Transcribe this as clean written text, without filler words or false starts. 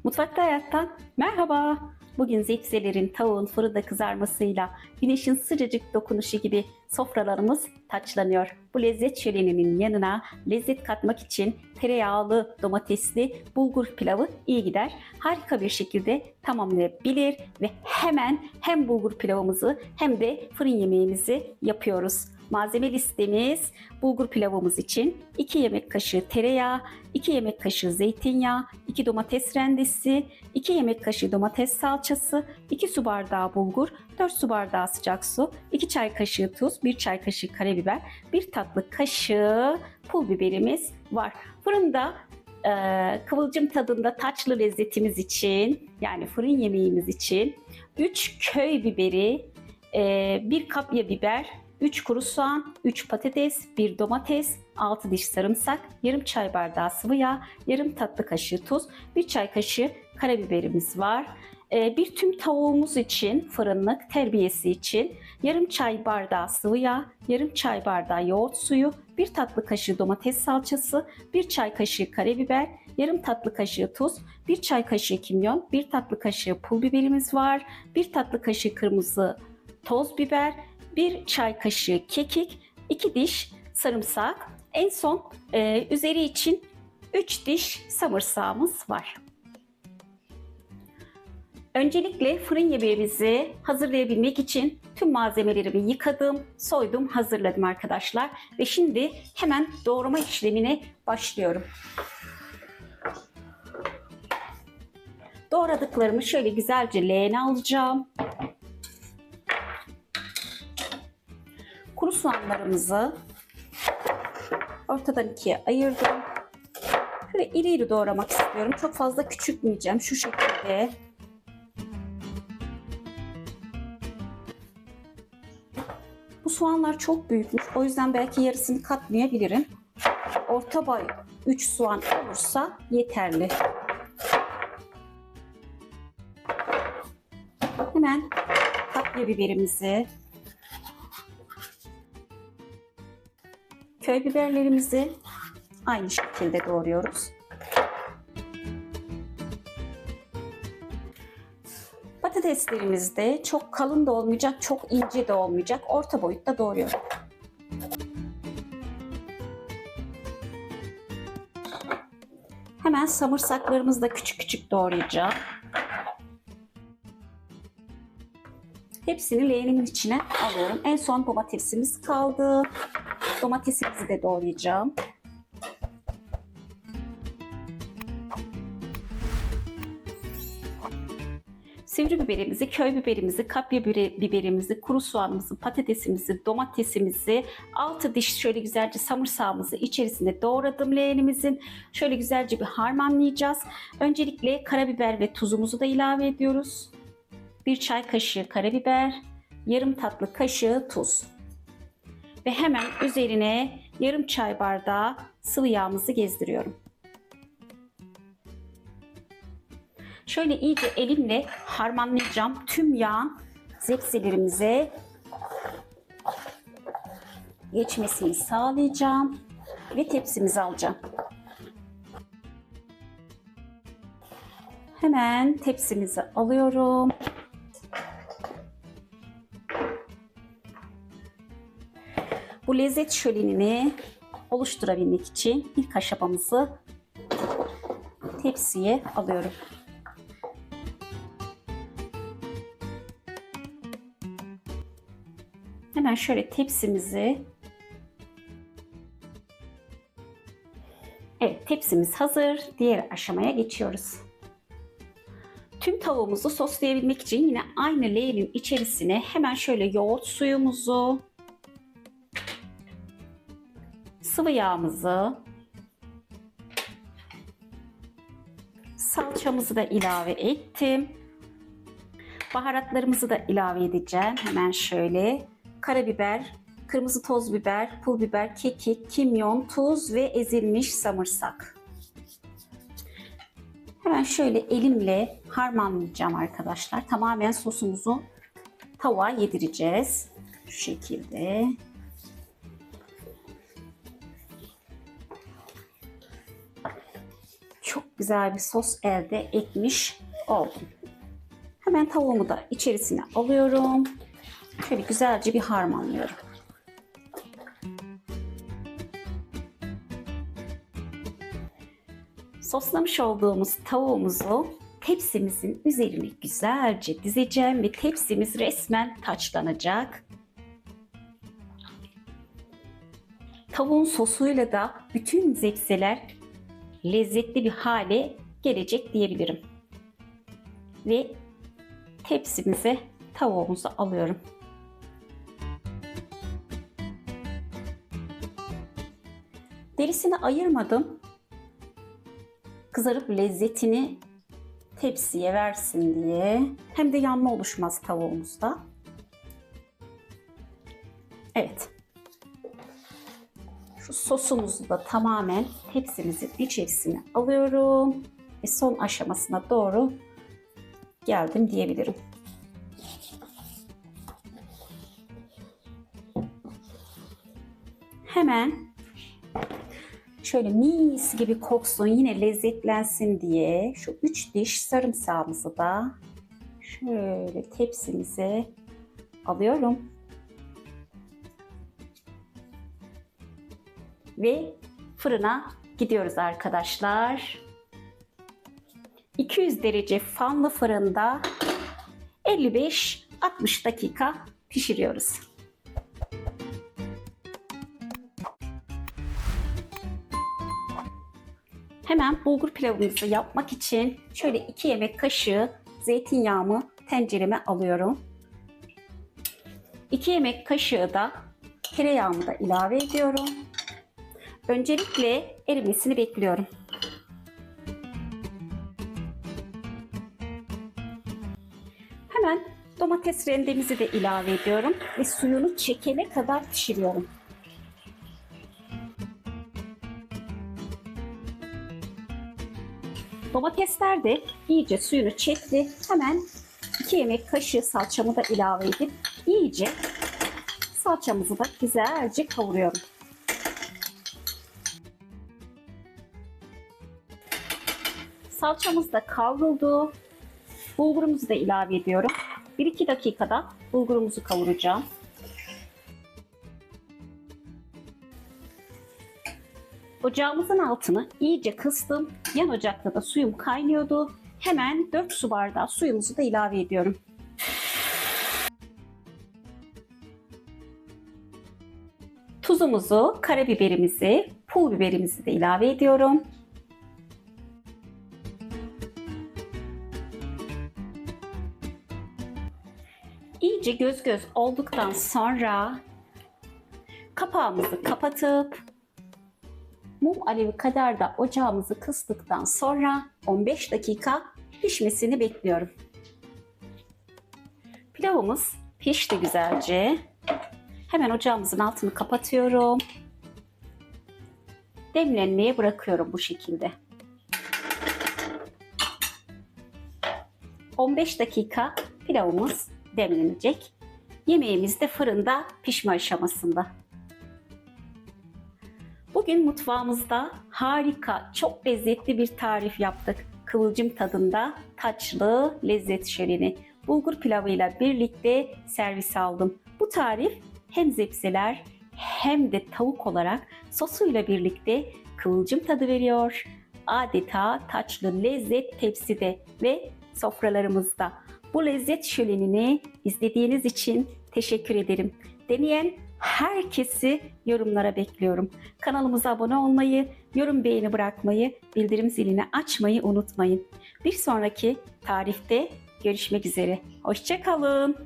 Mutfakta Hayat'tan merhaba. Bugün zeytinyağların tavuğun fırında kızarmasıyla güneşin sıcacık dokunuşu gibi sofralarımız taçlanıyor. Bu lezzet şöleninin yanına lezzet katmak için tereyağlı, domatesli bulgur pilavı iyi gider. Harika bir şekilde tamamlayabilir ve hemen hem bulgur pilavımızı hem de fırın yemeğimizi yapıyoruz. Malzeme listemiz bulgur pilavımız için 2 yemek kaşığı tereyağı, 2 yemek kaşığı zeytinyağı, 2 domates rendesi, 2 yemek kaşığı domates salçası, 2 su bardağı bulgur, 4 su bardağı sıcak su, 2 çay kaşığı tuz, 1 çay kaşığı karabiber, 1 tatlı kaşığı pul biberimiz var. Fırında kıvılcım tadında taçlı lezzetimiz için, yani fırın yemeğimiz için 3 köy biberi, 1 kapya biber, 3 kuru soğan, 3 patates, 1 domates, 6 diş sarımsak, yarım çay bardağı sıvı yağ, yarım tatlı kaşığı tuz, 1 çay kaşığı karabiberimiz var. Bir tüm tavuğumuz için fırınlık terbiyesi için yarım çay bardağı sıvı yağ, yarım çay bardağı yoğurt suyu, 1 tatlı kaşığı domates salçası, 1 çay kaşığı karabiber, yarım tatlı kaşığı tuz, 1 çay kaşığı kimyon, 1 tatlı kaşığı pul biberimiz var, 1 tatlı kaşığı kırmızı toz biber, 1 çay kaşığı kekik, 2 diş sarımsak, en son üzeri için 3 diş samırsağımız var. Öncelikle fırın yemeğimizi hazırlayabilmek için tüm malzemelerimi yıkadım, soydum, hazırladım arkadaşlar. Ve şimdi hemen doğrama işlemine başlıyorum. Doğradıklarımı şöyle güzelce leğene alacağım. Kuru soğanlarımızı ortadan ikiye ayırdım. Şöyle iri iri doğramak istiyorum. Çok fazla küçültmeyeceğim. Şu şekilde. Bu soğanlar çok büyükmüş. O yüzden belki yarısını katmayabilirim. Orta boy 3 soğan olursa yeterli. Hemen kapya biberimizi, köy biberlerimizi aynı şekilde doğruyoruz. Patateslerimiz de çok kalın da olmayacak, çok ince de olmayacak. Orta boyutta doğruyorum. Hemen samırsaklarımızı da küçük küçük doğrayacağım. Hepsini leğenimin içine alıyorum. En son domatesimiz kaldı. Domatesimizi de doğrayacağım. Sivri biberimizi, köy biberimizi, kapya biberimizi, kuru soğanımızı, patatesimizi, domatesimizi, 6 diş şöyle güzelce samırsağımızı içerisinde doğradım leğenimizin. Şöyle güzelce bir harmanlayacağız. Öncelikle karabiber ve tuzumuzu da ilave ediyoruz. 1 çay kaşığı karabiber, yarım tatlı kaşığı tuz. Ve hemen üzerine yarım çay bardağı sıvı yağımızı gezdiriyorum. Şöyle iyice elimle harmanlayacağım. Tüm yağın zepselerimize geçmesini sağlayacağım ve tepsimize alacağım. Hemen tepsimizi alıyorum. Bu lezzet şölenini oluşturabilmek için ilk aşamamızı tepsiye alıyorum. Hemen şöyle tepsimizi, evet tepsimiz hazır. Diğer aşamaya geçiyoruz. Tüm tavuğumuzu soslayabilmek için yine aynı leğenin içerisine hemen şöyle yoğurt suyumuzu, sıvı yağımızı, salçamızı da ilave ettim. Baharatlarımızı da ilave edeceğim. Hemen şöyle karabiber, kırmızı toz biber, pul biber, kekik, kimyon, tuz ve ezilmiş samırsak. Hemen şöyle elimle harmanlayacağım arkadaşlar. Tamamen sosumuzu tavuğa yedireceğiz. Şu şekilde. Çok güzel bir sos elde etmiş oldum. Hemen tavuğumu da içerisine alıyorum. Şöyle güzelce bir harmanlıyorum. Soslamış olduğumuz tavuğumuzu tepsimizin üzerine güzelce dizeceğim ve tepsimiz resmen taçlanacak. Tavuğun sosuyla da bütün zepseler lezzetli bir hale gelecek diyebilirim. Ve tepsimize tavuğumuzu alıyorum. Derisini ayırmadım. Kızarıp lezzetini tepsiye versin diye. Hem de yanma oluşmaz tavuğumuzda. Evet. Şu sosumuzu da tamamen tepsimizin içerisine alıyorum. Ve son aşamasına doğru geldim diyebilirim. Hemen şöyle mis gibi koksun, yine lezzetlensin diye şu 3 diş sarımsağımızı da şöyle tepsimize alıyorum. Ve fırına gidiyoruz arkadaşlar. 200 derece fanlı fırında 55-60 dakika pişiriyoruz. Hemen bulgur pilavımızı yapmak için şöyle 2 yemek kaşığı zeytinyağımı tencereme alıyorum. 2 yemek kaşığı da tereyağımı da ilave ediyorum. Öncelikle erimesini bekliyorum. Hemen domates rendemizi de ilave ediyorum ve suyunu çekene kadar pişiriyorum. Domatesler de iyice suyunu çekti. Hemen 2 yemek kaşığı salçamı da ilave edip iyice salçamızı da güzelce kavuruyorum. Salçamız da kavruldu. Bulgurumuzu da ilave ediyorum. 1-2 dakikada bulgurumuzu kavuracağım. Ocağımızın altını iyice kıstım. Yan ocakta da suyum kaynıyordu. Hemen 4 su bardağı suyumuzu da ilave ediyorum. Tuzumuzu, karabiberimizi, pul biberimizi de ilave ediyorum. İyice göz göz olduktan sonra kapağımızı kapatıp mum alevi kadar da ocağımızı kıstıktan sonra 15 dakika pişmesini bekliyorum. Pilavımız pişti güzelce. Hemen ocağımızın altını kapatıyorum. Demlenmeye bırakıyorum bu şekilde. 15 dakika pilavımız demlenecek. Yemeğimiz de fırında pişme aşamasında. Bugün mutfağımızda harika, çok lezzetli bir tarif yaptık. Kıvılcım tadında taçlı lezzet şöleni. Bulgur pilavıyla birlikte servis aldım. Bu tarif hem zepseler hem de tavuk olarak sosuyla birlikte kıvılcım tadı veriyor. Adeta taçlı lezzet tepside ve sofralarımızda. Bu lezzet şölenini izlediğiniz için teşekkür ederim. Deneyen herkesi yorumlara bekliyorum. Kanalımıza abone olmayı, yorum beğeni bırakmayı, bildirim zilini açmayı unutmayın. Bir sonraki tarifte görüşmek üzere. Hoşça kalın.